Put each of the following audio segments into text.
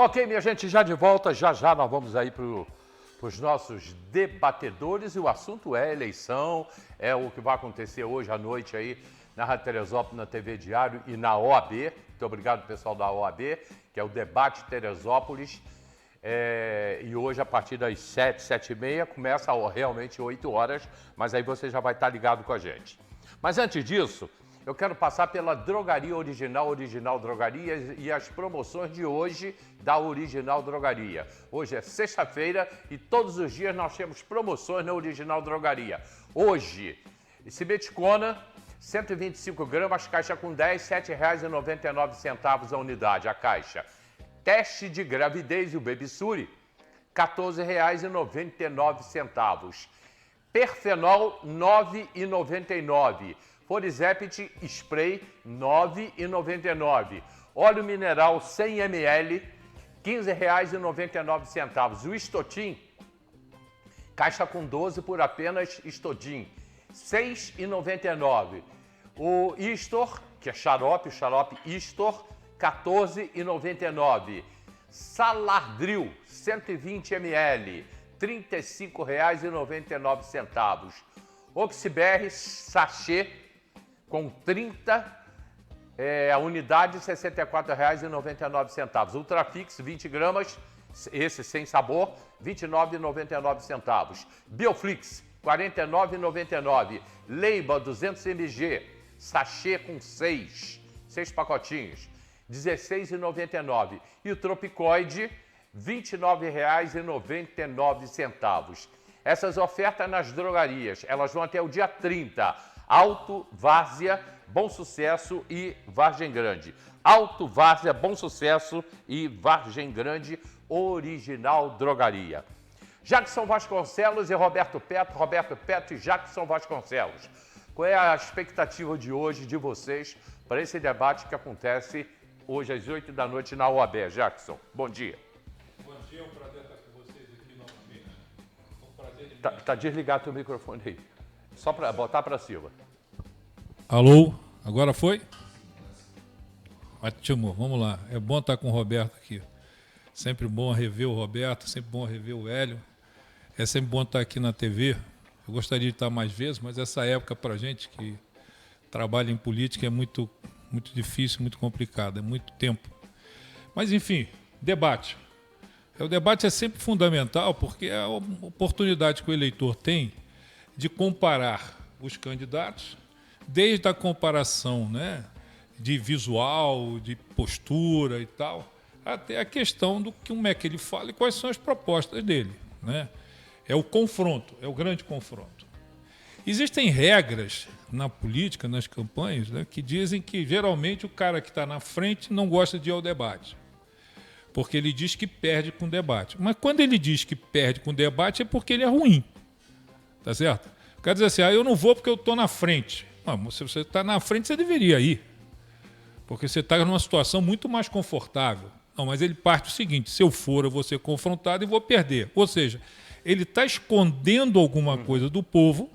Ok, minha gente, já de volta, já nós vamos aí para os nossos debatedores e o assunto é eleição, é o que vai acontecer hoje à noite aí na Rádio Teresópolis, na TV Diário e na OAB. Muito obrigado, pessoal da OAB, que é o Debate Teresópolis. E hoje, a partir das 7h30, começa realmente 8 horas, mas aí você já vai estar ligado com a gente. Mas antes disso, eu quero passar pela Drogaria Original Drogarias e as promoções de hoje da Original Drogaria. Hoje é sexta-feira e todos os dias nós temos promoções na Original Drogaria. Hoje, Cimeticona, 125 gramas, caixa com 10, R$ 7,99 a unidade, a caixa. Teste de gravidez e o Bebissuri, R$ 14,99. Perfenol, R$ 9,99. Forizepit Spray, R$ 9,99. Óleo mineral 100 ml, R$ 15,99. O Estotim, caixa com 12 por apenas Estotim, R$ 6,99. O Istor, que é xarope, o xarope Istor, R$ 14,99. Salardril, 120 ml, R$ 35,99. Oxibr sachê com 30 a unidade, R$ 64,99. Ultrafix, 20 gramas, esse sem sabor, R$ 29,99. Bioflix, R$ 49,99. Leiba, 200 mg, sachê com 6 pacotinhos, R$ 16,99. E o Tropicoide, R$ 29,99. Essas ofertas nas drogarias, elas vão até o dia 30. Alto, Várzea, Bom Sucesso e Vargem Grande. Alto, Várzea, Bom Sucesso e Vargem Grande, Original Drogaria. Jackson Vasconcelos e Roberto Petro e Jackson Vasconcelos. Qual é a expectativa de hoje de vocês para esse debate que acontece hoje às 8 da noite na OAB? Jackson, bom dia. Bom dia, é um prazer estar com vocês aqui novamente. É um prazer de... Tá desligado o microfone aí. Só para botar para cima. Alô, agora foi? Ótimo, vamos lá. É bom estar com o Roberto aqui. Sempre bom rever o Roberto, sempre bom rever o Hélio. É sempre bom estar aqui na TV. Eu gostaria de estar mais vezes, mas essa época para a gente que trabalha em política é muito difícil, muito complicado, é muito tempo. Mas, enfim, debate. O debate é sempre fundamental porque é a oportunidade que o eleitor tem de comparar os candidatos, desde a comparação, né, de visual, de postura e tal, até a questão do como é que ele fala e quais são as propostas dele, né? É o confronto, é o grande confronto. Existem regras na política, nas campanhas, né, que dizem que geralmente o cara que está na frente não gosta de ir ao debate, porque ele diz que perde com o debate. Mas quando ele diz que perde com o debate é porque ele é ruim, tá certo? O cara diz assim, eu não vou porque eu estou na frente. Não, se você está na frente, você deveria ir, porque você está numa situação muito mais confortável. Não, mas ele parte do seguinte, se eu for, eu vou ser confrontado e vou perder. Ou seja, ele está escondendo alguma coisa do povo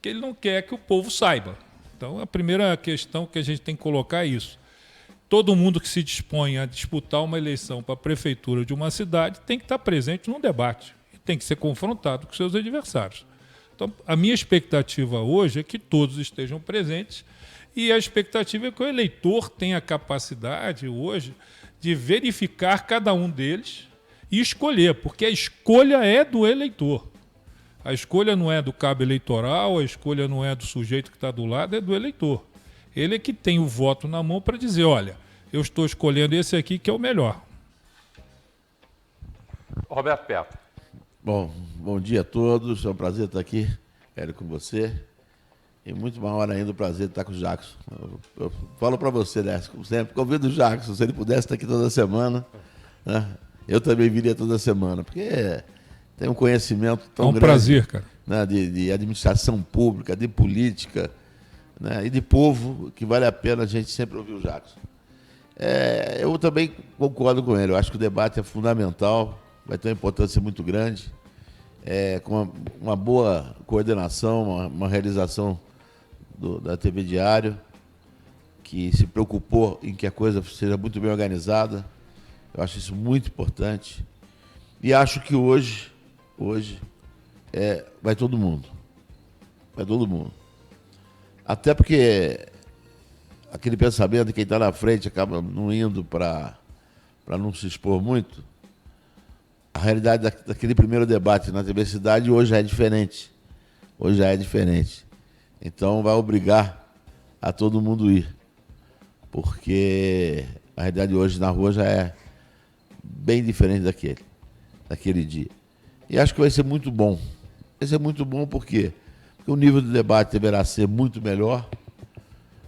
que ele não quer que o povo saiba. Então, a primeira questão que a gente tem que colocar é isso. Todo mundo que se dispõe a disputar uma eleição para a prefeitura de uma cidade tem que estar presente num debate e tem que ser confrontado com seus adversários. Então, a minha expectativa hoje é que todos estejam presentes e a expectativa é que o eleitor tenha a capacidade hoje de verificar cada um deles e escolher, porque a escolha é do eleitor. A escolha não é do cabo eleitoral, a escolha não é do sujeito que está do lado, é do eleitor. Ele é que tem o voto na mão para dizer, olha, eu estou escolhendo esse aqui que é o melhor. Roberto Petro. Bom dia a todos, é um prazer estar aqui, Hélio, com você. E muito maior ainda o prazer de estar com o Jackson. Eu falo para você, né, como sempre, convido o Jackson, se ele pudesse estar aqui toda semana, né, eu também viria toda semana, porque tem um conhecimento tão grande. É um prazer, cara. Né, de administração pública, de política, né, e de povo, que vale a pena a gente sempre ouvir o Jackson. Eu também concordo com ele, eu acho que o debate é fundamental, vai ter uma importância muito grande, com uma boa coordenação, uma realização da TV Diário, que se preocupou em que a coisa seja muito bem organizada, Eu acho isso muito importante. E acho que hoje vai todo mundo. Vai todo mundo. Até porque aquele pensamento de quem está na frente acaba não indo para não se expor muito. A realidade daquele primeiro debate na TV Cidade hoje já é diferente. Hoje já é diferente. Então vai obrigar a todo mundo ir. Porque a realidade hoje na rua já é bem diferente daquele dia. E acho que vai ser muito bom. Vai ser muito bom por quê? Porque o nível de debate deverá ser muito melhor,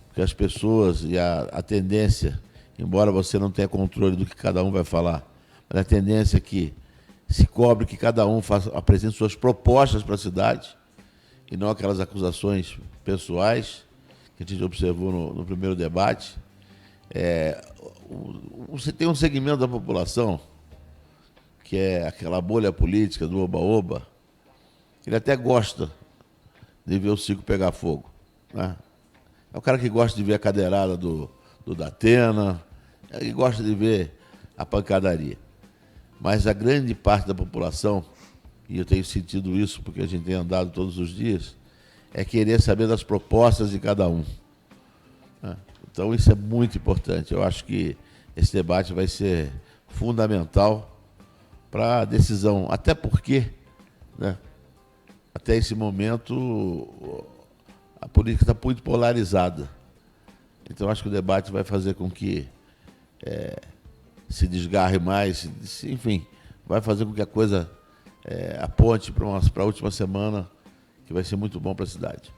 porque as pessoas e a tendência, embora você não tenha controle do que cada um vai falar, mas a tendência é que se cobre que cada um apresente suas propostas para a cidade e não aquelas acusações pessoais que a gente observou no primeiro debate. Você tem um segmento da população que é aquela bolha política do oba-oba, ele até gosta de ver o circo pegar fogo, né? É o cara que gosta de ver a cadeirada do Datena, ele gosta de ver a pancadaria. Mas a grande parte da população, e eu tenho sentido isso porque a gente tem andado todos os dias, é querer saber das propostas de cada um, né? Então isso é muito importante. Eu acho que esse debate vai ser fundamental para a decisão, até porque, né, até esse momento a política está muito polarizada. Então acho que o debate vai fazer com que se desgarre mais, enfim, vai fazer com que a coisa aponte para a última semana, que vai ser muito bom para a cidade.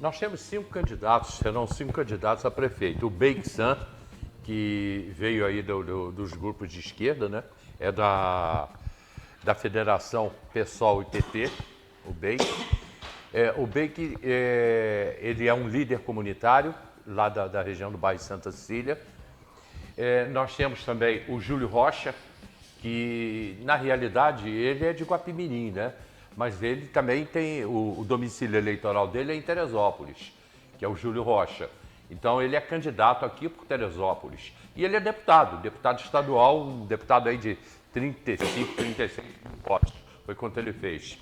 Nós temos 5 candidatos, serão 5 candidatos a prefeito. O Beixan, que veio aí dos grupos de esquerda, né? É da Federação PSOL e PT, o Beixan. O Beixan, ele é um líder comunitário, lá da região do bairro Santa Cecília. Nós temos também o Júlio Rocha, que na realidade ele é de Guapimirim, né? Mas ele também tem, o domicílio eleitoral dele é em Teresópolis, que é o Júlio Rocha. Então ele é candidato aqui por Teresópolis. E ele é deputado estadual, um deputado aí de 35, 36 votos, foi quanto ele fez.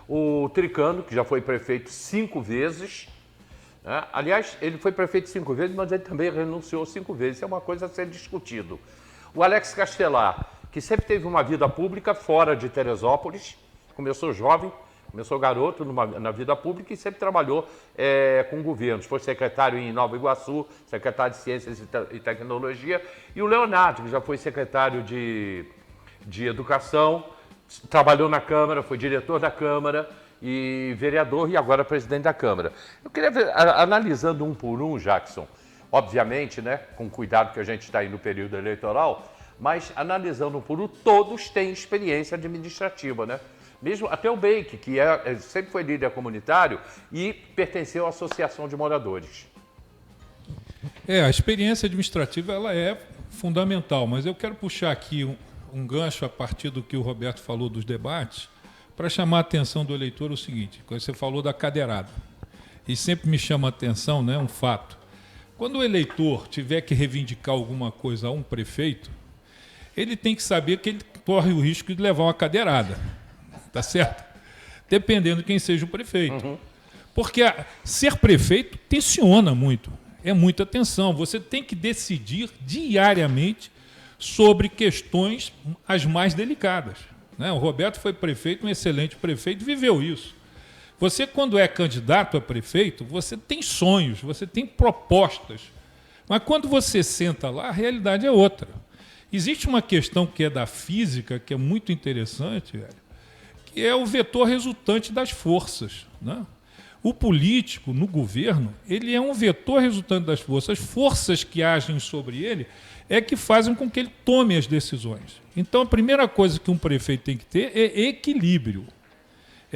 O Tricano, que já foi prefeito 5 vezes, né? Aliás, ele foi prefeito 5 vezes, mas ele também renunciou 5 vezes, isso é uma coisa a ser discutido. O Alex Castelar, que sempre teve uma vida pública fora de Teresópolis, começou jovem, começou garoto na vida pública e sempre trabalhou com governos. Foi secretário em Nova Iguaçu, secretário de Ciências e Tecnologia. E o Leonardo, que já foi secretário de Educação, trabalhou na Câmara, foi diretor da Câmara e vereador e agora presidente da Câmara. Eu queria ver, analisando um por um, Jackson, obviamente, né, com cuidado que a gente está aí no período eleitoral, mas analisando um por um, todos têm experiência administrativa, né? Mesmo até o Beixan, que sempre foi líder comunitário e pertenceu à Associação de Moradores. A experiência administrativa ela é fundamental, mas eu quero puxar aqui um gancho a partir do que o Roberto falou dos debates, para chamar a atenção do eleitor o seguinte: quando você falou da cadeirada, e sempre me chama a atenção, né, um fato. Quando o eleitor tiver que reivindicar alguma coisa a um prefeito, ele tem que saber que ele corre o risco de levar uma cadeirada. Tá certo? Dependendo de quem seja o prefeito. Uhum. Porque ser prefeito tensiona muito. É muita tensão. Você tem que decidir diariamente sobre questões as mais delicadas, né? O Roberto foi prefeito, um excelente prefeito, viveu isso. Você, quando é candidato a prefeito, você tem sonhos, você tem propostas. Mas quando você senta lá, a realidade é outra. Existe uma questão que é da física, que é muito interessante, velho, que é o vetor resultante das forças, né? O político, no governo, ele é um vetor resultante das forças. As forças que agem sobre ele é que fazem com que ele tome as decisões. Então, a primeira coisa que um prefeito tem que ter é equilíbrio.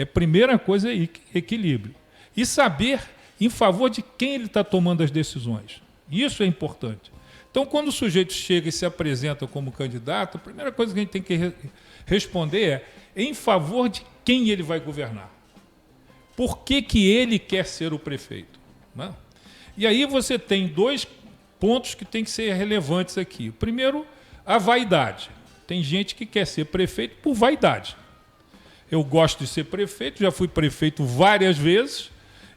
A primeira coisa é equilíbrio. E saber em favor de quem ele está tomando as decisões. Isso é importante. Então, quando o sujeito chega e se apresenta como candidato, a primeira coisa que a gente tem que responder é em favor de quem ele vai governar. Por que ele quer ser o prefeito, né? E aí você tem 2 pontos que têm que ser relevantes aqui. Primeiro, a vaidade. Tem gente que quer ser prefeito por vaidade. Eu gosto de ser prefeito, já fui prefeito várias vezes,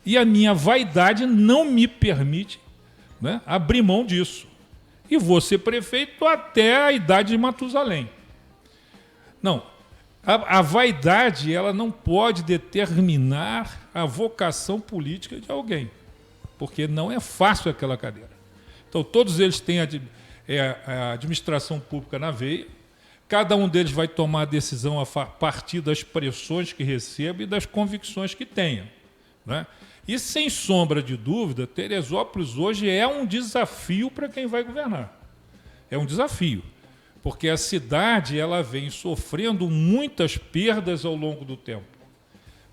e a minha vaidade não me permite, né, abrir mão disso. E vou ser prefeito até a idade de Matusalém. Não, a vaidade ela não pode determinar a vocação política de alguém, porque não é fácil aquela cadeira. Então, todos eles têm a administração pública na veia, cada um deles vai tomar a decisão a partir das pressões que recebe e das convicções que tenha, né? E, sem sombra de dúvida, Teresópolis hoje é um desafio para quem vai governar. É um desafio, porque a cidade ela vem sofrendo muitas perdas ao longo do tempo,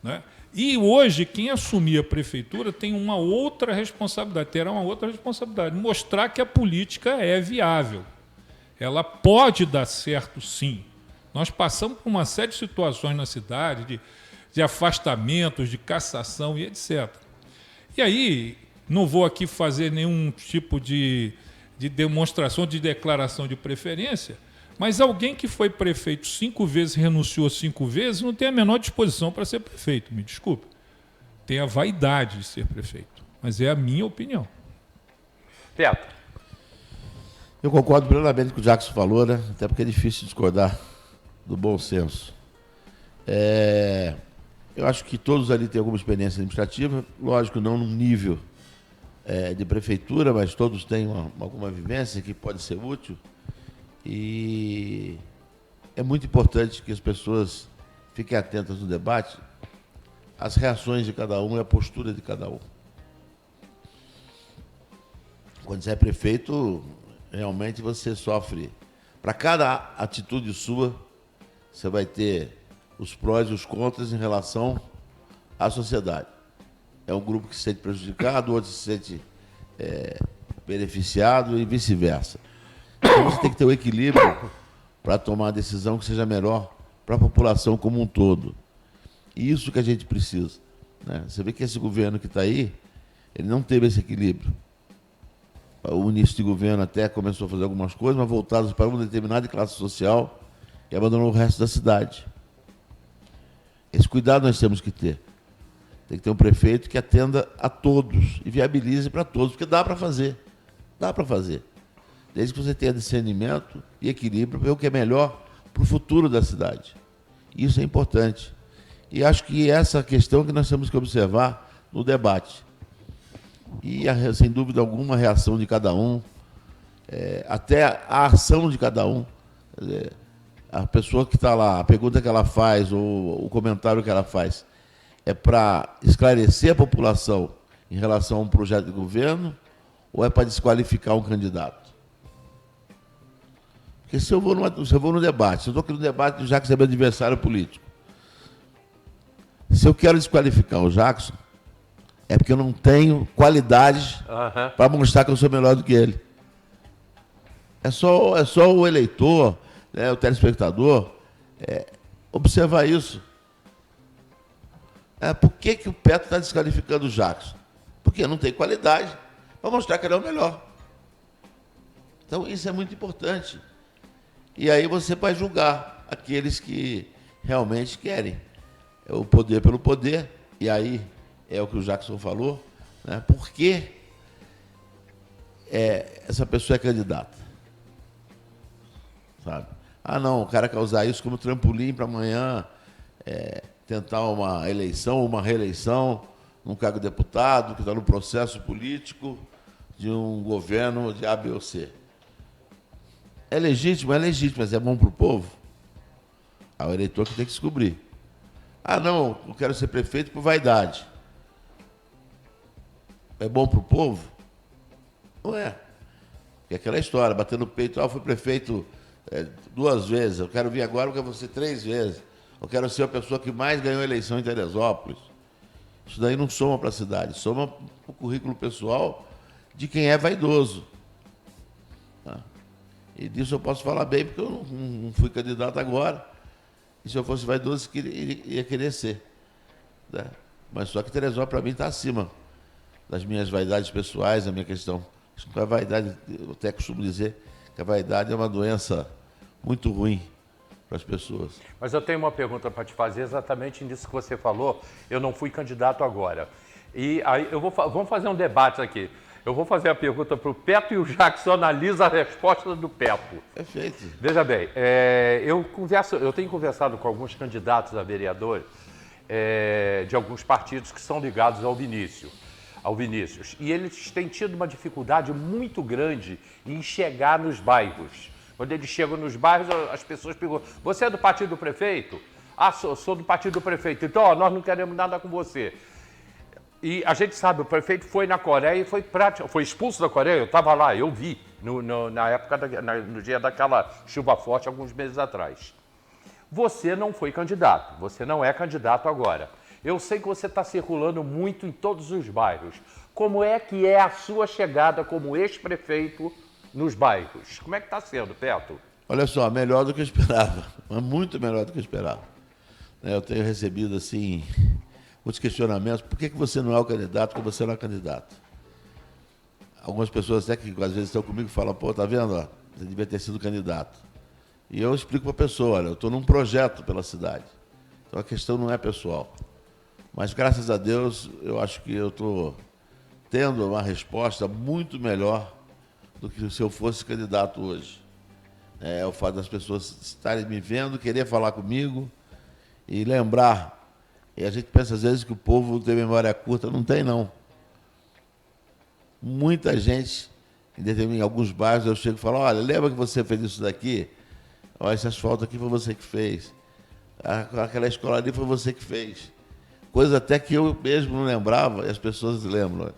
né? E hoje, quem assumir a prefeitura tem uma outra responsabilidade, terá uma outra responsabilidade, mostrar que a política é viável. Ela pode dar certo, sim. Nós passamos por uma série de situações na cidade, de afastamentos, de cassação e etc. E aí, não vou aqui fazer nenhum tipo de demonstração, de declaração de preferência, mas alguém que foi prefeito 5 vezes, renunciou 5 vezes, não tem a menor disposição para ser prefeito, me desculpe. Tem a vaidade de ser prefeito, mas é a minha opinião. Beto. Eu concordo plenamente com o que o Jackson falou, né? Até porque é difícil discordar do bom senso. Eu acho que todos ali têm alguma experiência administrativa, lógico, não num nível de prefeitura, mas todos têm alguma vivência que pode ser útil. E é muito importante que as pessoas fiquem atentas no debate às reações de cada um e à postura de cada um. Quando você é prefeito, realmente você sofre. Para cada atitude sua, você vai ter os prós e os contras em relação à sociedade. É um grupo que se sente prejudicado, outro se sente beneficiado e vice-versa. Então você tem que ter um equilíbrio para tomar a decisão que seja melhor para a população como um todo. E isso que a gente precisa, né? Você vê que esse governo que está aí, ele não teve esse equilíbrio. O início de governo até começou a fazer algumas coisas, mas voltadas para uma determinada classe social e abandonou o resto da cidade. Esse cuidado nós temos que ter. Tem que ter um prefeito que atenda a todos e viabilize para todos, porque dá para fazer. Dá para fazer. Desde que você tenha discernimento e equilíbrio para ver o que é melhor para o futuro da cidade. Isso é importante. E acho que essa questão que nós temos que observar no debate. E, sem dúvida alguma, a reação de cada um, até a ação de cada um. A pessoa que está lá, a pergunta que ela faz, ou o comentário que ela faz, é para esclarecer a população em relação a um projeto de governo ou é para desqualificar um candidato? Porque se eu vou no debate, se eu estou aqui no debate do Jackson é meu adversário político, se eu quero desqualificar o Jackson, é porque eu não tenho qualidades para mostrar que eu sou melhor do que ele. É só o eleitor, né, o telespectador, observar isso. Por que o Petro está desqualificando o Jackson? Porque não tem qualidade para mostrar que ele é o melhor. Então, isso é muito importante. E aí você vai julgar aqueles que realmente querem o poder pelo poder. E aí é o que o Jackson falou, né? Por que essa pessoa é candidata? Sabe? Não, o cara quer usar isso como trampolim para amanhã tentar uma eleição, uma reeleição num cargo de deputado que está no processo político de um governo de A, B ou C. É legítimo, mas é bom para o povo? O eleitor que tem que descobrir. Não, eu quero ser prefeito por vaidade. É bom para o povo? Não é. É aquela história, batendo no peito, eu fui prefeito 2 vezes, eu quero vir agora, eu quero ser 3 vezes. Eu quero ser a pessoa que mais ganhou eleição em Teresópolis. Isso daí não soma para a cidade, soma para o currículo pessoal de quem é vaidoso. Tá? E disso eu posso falar bem, porque eu não fui candidato agora. E se eu fosse vaidoso, ia querer ser. Né? Mas só que Teresópolis, para mim, está acima das minhas vaidades pessoais, a minha questão. A vaidade, eu até costumo dizer que a vaidade é uma doença muito ruim para as pessoas. Mas eu tenho uma pergunta para te fazer exatamente nisso que você falou. Eu não fui candidato agora. E aí vamos fazer um debate aqui. Eu vou fazer a pergunta para o Peto e o Jackson analisa a resposta do Peto. Perfeito. Veja bem, eu tenho conversado com alguns candidatos a vereador de alguns partidos que são ligados ao Vinícius. E eles têm tido uma dificuldade muito grande em chegar nos bairros. Quando eles chegam nos bairros, as pessoas perguntam: você é do partido do prefeito? Ah, sou do partido do prefeito. Então, nós não queremos nada com você. E a gente sabe, o prefeito foi na Coreia e foi expulso da Coreia. Eu estava lá, eu vi, na época, no dia daquela chuva forte, alguns meses atrás. Você não foi candidato, você não é candidato agora. Eu sei que você está circulando muito em todos os bairros. Como é que é a sua chegada como ex-prefeito nos bairros? Como é que está sendo, Peto? Olha só, melhor do que eu esperava, mas muito melhor do que eu esperava. Eu tenho recebido, assim, muitos questionamentos. Por que você não é o candidato, que você não é candidato? Algumas pessoas até que às vezes estão comigo falam: pô, tá vendo? Ó, você devia ter sido candidato. E eu explico para a pessoa: olha, eu estou num projeto pela cidade. Então a questão não é pessoal. Mas graças a Deus, eu acho que eu estou tendo uma resposta muito melhor do que se eu fosse candidato hoje. O fato das pessoas estarem me vendo, querer falar comigo e lembrar. E a gente pensa às vezes que o povo tem memória curta. Não tem, não. Muita gente, em alguns bairros, eu chego e falo: olha, lembra que você fez isso daqui? Olha, esse asfalto aqui foi você que fez. Aquela escola ali foi você que fez. Coisa até que eu mesmo não lembrava e as pessoas lembram.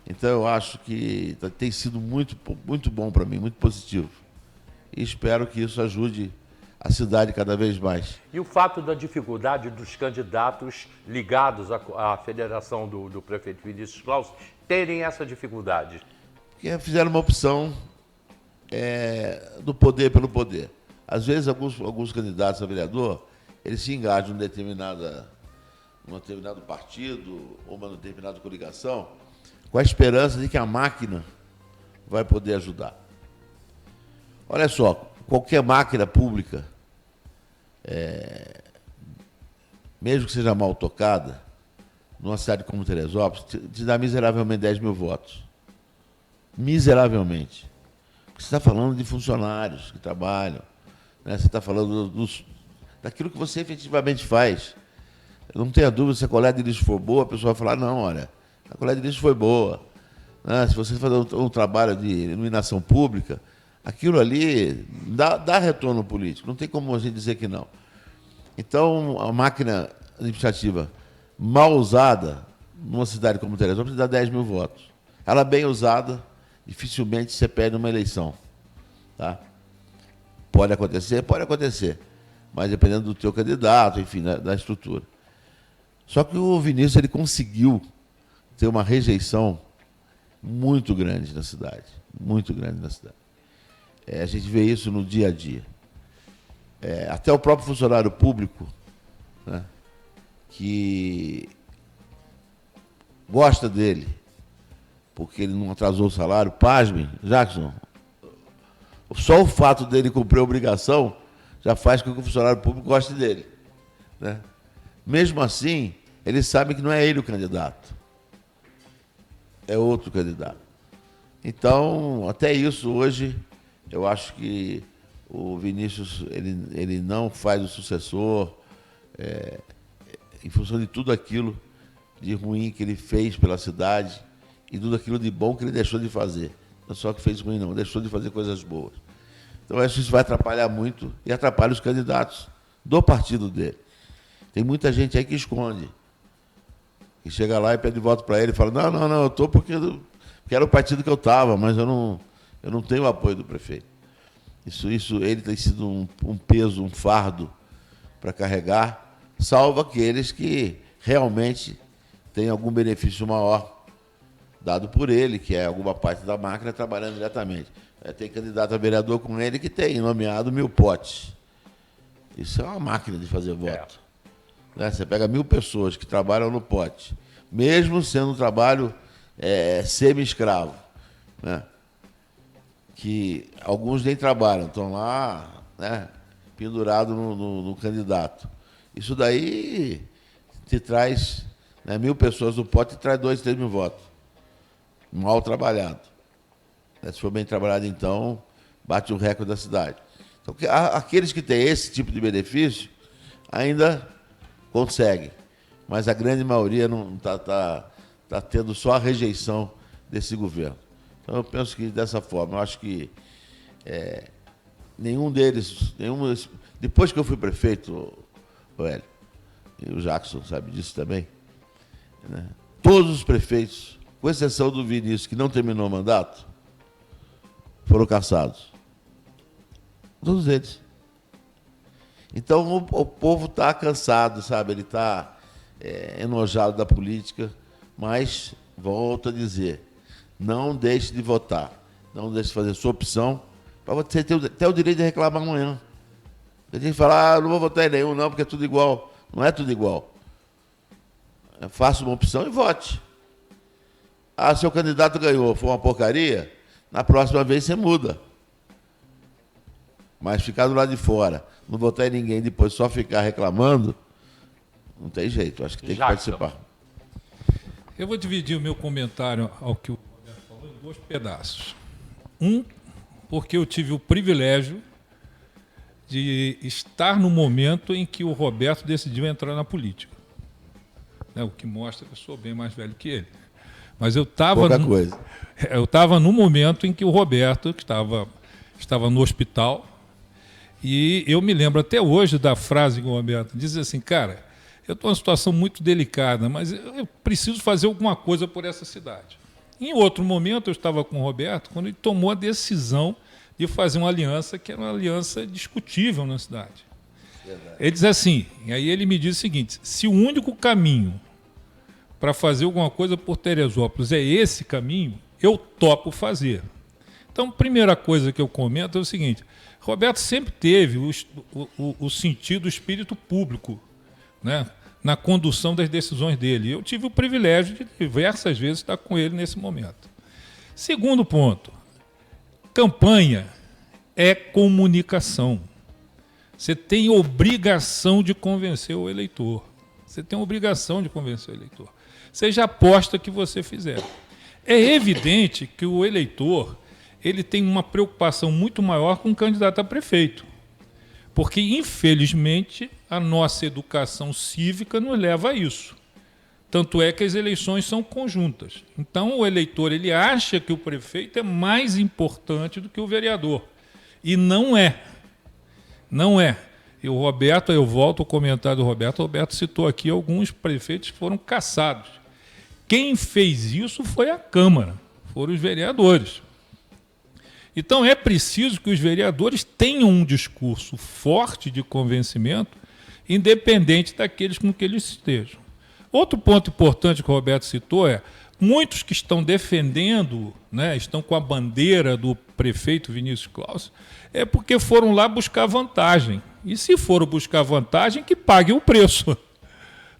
Então eu acho que tem sido muito, muito bom para mim, muito positivo. E espero que isso ajude a cidade cada vez mais. E o fato da dificuldade dos candidatos ligados à federação do prefeito Vinícius Claus terem essa dificuldade? Porque fizeram uma opção do poder pelo poder. Às vezes, alguns candidatos a vereador, eles se engajam num determinado partido ou uma determinada coligação com a esperança de que a máquina vai poder ajudar. Olha só, qualquer máquina pública, mesmo que seja mal tocada, numa cidade como Teresópolis, te dá miseravelmente 10 mil votos. Miseravelmente. Porque você está falando de funcionários que trabalham, né? Você está falando daquilo que você efetivamente faz. Eu não tenho dúvida, se a coleta de lixo for boa, a pessoa vai falar: não, olha, a coleta de lixo foi boa. Se você fazer um trabalho de iluminação pública, aquilo ali dá retorno político, não tem como a gente dizer que não. Então, a máquina administrativa mal usada, numa cidade como Teresópolis, dá 10 mil votos. Ela bem usada, dificilmente você perde uma eleição. Tá? Pode acontecer, mas dependendo do teu candidato, enfim, da estrutura. Só que o Vinícius ele conseguiu ter uma rejeição muito grande na cidade, muito grande na cidade. A gente vê isso no dia a dia. Até o próprio funcionário público, né, que gosta dele, porque ele não atrasou o salário, pasmem, Jackson, só o fato dele cumprir a obrigação já faz com que o funcionário público goste dele, né? Mesmo assim, ele sabe que não é ele o candidato, é outro candidato. Então, até isso hoje, eu acho que o Vinícius ele não faz o sucessor em função de tudo aquilo de ruim que ele fez pela cidade e tudo aquilo de bom que ele deixou de fazer. Não só que fez ruim, não, deixou de fazer coisas boas. Então, acho que isso vai atrapalhar muito e atrapalha os candidatos do partido dele. Tem muita gente aí que esconde. Que chega lá e pede voto para ele e fala: não, eu estou porque era o partido que eu estava, mas eu não tenho o apoio do prefeito. Isso ele tem sido um peso, um fardo para carregar, salvo aqueles que realmente têm algum benefício maior dado por ele, que é alguma parte da máquina trabalhando diretamente. Tem candidato a vereador com ele que tem nomeado 1000 potes. Isso é uma máquina de fazer voto. Você pega 1000 pessoas que trabalham no pote, mesmo sendo um trabalho semi-escravo, né? Que alguns nem trabalham, estão lá né, pendurado no candidato. Isso daí te traz, né, 1.000 pessoas no pote e traz 2, 3 mil votos. Mal trabalhado. Se for bem trabalhado, então, bate o recorde da cidade. Então, aqueles que têm esse tipo de benefício ainda conseguem, mas a grande maioria não está tendo só a rejeição desse governo. Então, eu penso que dessa forma, eu acho que nenhum deles, depois que eu fui prefeito, o Hélio, e o Jackson sabe disso também, né, todos os prefeitos, com exceção do Vinícius, que não terminou o mandato, foram cassados. Todos eles. Então, o povo está cansado, sabe? Ele está enojado da política, mas, volto a dizer, não deixe de votar. Não deixe de fazer sua opção, para você ter até o direito de reclamar amanhã. Tem gente que fala, não vou votar em nenhum, não, porque é tudo igual. Não é tudo igual. Faça uma opção e vote. Seu candidato ganhou, foi uma porcaria, na próxima vez você muda. Mas ficar do lado de fora, não votar em ninguém, depois só ficar reclamando, não tem jeito, acho que tem que participar. Eu vou dividir o meu comentário ao que o Roberto falou em 2 pedaços. Porque eu tive o privilégio de estar no momento em que o Roberto decidiu entrar na política. O que mostra que eu sou bem mais velho que ele. Mas eu estava no momento em que o Roberto estava no hospital, e eu me lembro até hoje da frase que o Roberto diz assim, cara, eu estou numa situação muito delicada, mas eu preciso fazer alguma coisa por essa cidade. Em outro momento, eu estava com o Roberto, quando ele tomou a decisão de fazer uma aliança, que era uma aliança discutível na cidade. Verdade. Ele diz assim, e aí ele me diz o seguinte, se o único caminho para fazer alguma coisa por Teresópolis é esse caminho, eu topo fazer. Então, a primeira coisa que eu comento é o seguinte, Roberto sempre teve o sentido, o espírito público, né, na condução das decisões dele. Eu tive o privilégio de diversas vezes estar com ele nesse momento. Segundo ponto, campanha é comunicação. Você tem obrigação de convencer o eleitor. Você tem obrigação de convencer o eleitor. Seja a aposta que você fizer. É evidente que o eleitor ele tem uma preocupação muito maior com o candidato a prefeito. Porque, infelizmente, a nossa educação cívica nos leva a isso. Tanto é que as eleições são conjuntas. Então, o eleitor ele acha que o prefeito é mais importante do que o vereador. E não é. Não é. E o Roberto, eu volto ao comentário do Roberto. O Roberto citou aqui alguns prefeitos que foram cassados. Quem fez isso foi a Câmara, foram os vereadores. Então é preciso que os vereadores tenham um discurso forte de convencimento, independente daqueles com que eles estejam. Outro ponto importante que o Roberto citou é, muitos que estão defendendo, né, estão com a bandeira do prefeito Vinícius Claus, é porque foram lá buscar vantagem. E se foram buscar vantagem, que paguem o preço.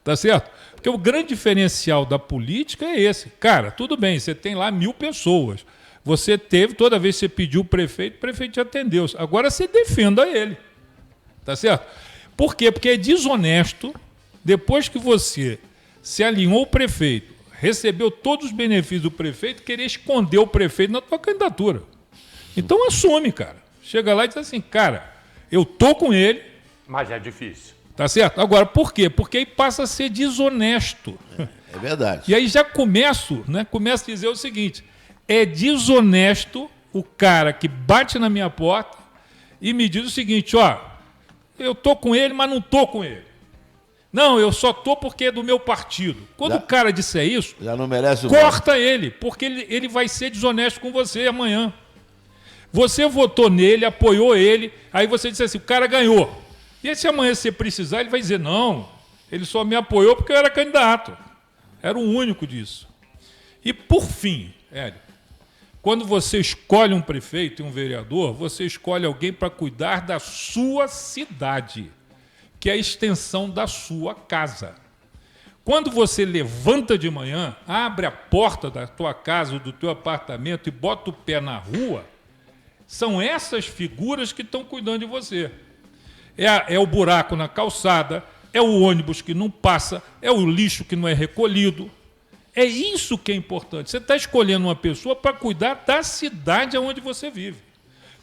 Tá certo? Porque o grande diferencial da política é esse. Cara, tudo bem, você tem lá 1.000 pessoas. Você teve, toda vez que você pediu o prefeito te atendeu. Agora você defenda ele. Tá certo? Por quê? Porque é desonesto, depois que você se alinhou ao prefeito, recebeu todos os benefícios do prefeito, querer esconder o prefeito na tua candidatura. Então assume, cara. Chega lá e diz assim, cara, eu tô com ele. Mas é difícil. Tá certo? Agora, por quê? Porque aí passa a ser desonesto. É verdade. E aí já começo a dizer o seguinte, é desonesto o cara que bate na minha porta e me diz o seguinte, ó, eu tô com ele, mas não tô com ele. Não, eu só tô porque é do meu partido. Quando o cara disser isso, já não merece o corta voto. ele, porque ele vai ser desonesto com você amanhã. Você votou nele, apoiou ele, aí você disse assim, o cara ganhou. E se amanhã você precisar, ele vai dizer, não, ele só me apoiou porque eu era candidato. Era o único disso. E por fim, Hélio, quando você escolhe um prefeito e um vereador, você escolhe alguém para cuidar da sua cidade, que é a extensão da sua casa. Quando você levanta de manhã, abre a porta da tua casa ou do teu apartamento e bota o pé na rua, São essas figuras que estão cuidando de você. É o buraco na calçada, é o ônibus que não passa, é o lixo que não é recolhido. É isso que é importante. Você está escolhendo uma pessoa para cuidar da cidade onde você vive.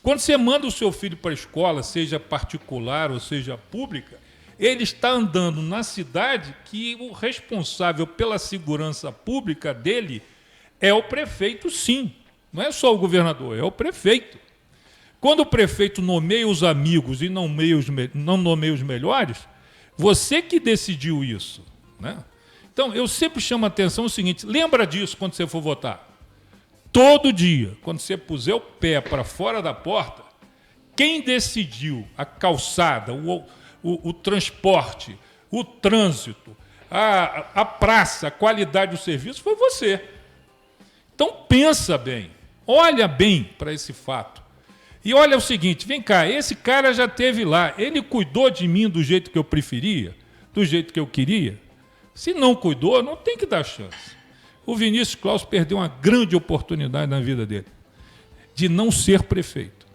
Quando você manda o seu filho para a escola, seja particular ou seja pública, ele está andando na cidade que o responsável pela segurança pública dele é o prefeito, sim. Não é só o governador, é o prefeito. Quando o prefeito nomeia os amigos e não nomeia os melhores, você que decidiu isso, né? Então, eu sempre chamo a atenção o seguinte, lembra disso quando você for votar. Todo dia, quando você puser o pé para fora da porta, quem decidiu a calçada, o transporte, o trânsito, a praça, a qualidade do serviço, foi você. Então, pensa bem, olha bem para esse fato. E olha o seguinte, vem cá, esse cara já esteve lá, ele cuidou de mim do jeito que eu preferia, do jeito que eu queria? Se não cuidou, não tem que dar chance. O Vinícius Claus perdeu uma grande oportunidade na vida dele, de não ser prefeito.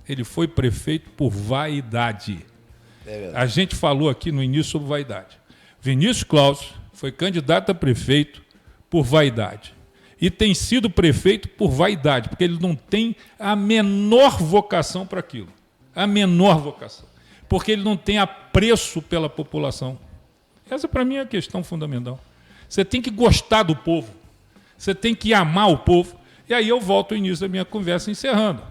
Ele foi prefeito por vaidade. A gente falou aqui no início sobre vaidade. Vinícius Claus foi candidato a prefeito por vaidade. E tem sido prefeito por vaidade, porque ele não tem a menor vocação para aquilo. A menor vocação. Porque ele não tem apreço pela população. Essa, para mim, é a questão fundamental. Você tem que gostar do povo. Você tem que amar o povo. E aí eu volto ao início da minha conversa encerrando.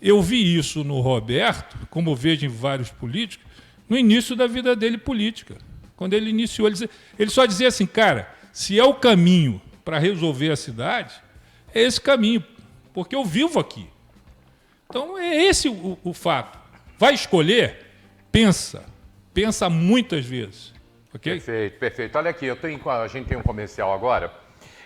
Eu vi isso no Roberto, como eu vejo em vários políticos, no início da vida dele política. Quando ele iniciou, ele só dizia assim, cara, se é o caminho para resolver a cidade, é esse caminho, porque eu vivo aqui. Então, é esse o fato. Vai escolher? Pensa muitas vezes. Okay? Perfeito, perfeito. Olha aqui, a gente tem um comercial agora.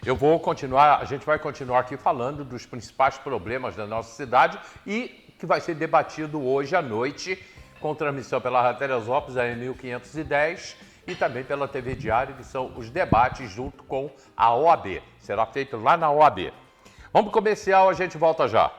A gente vai continuar aqui falando dos principais problemas da nossa cidade e que vai ser debatido hoje à noite, com transmissão pela Rádio Teresópolis, a 1510, e também pela TV Diário, que são os debates junto com a OAB. Será feito lá na OAB. Vamos para o comercial, a gente volta já.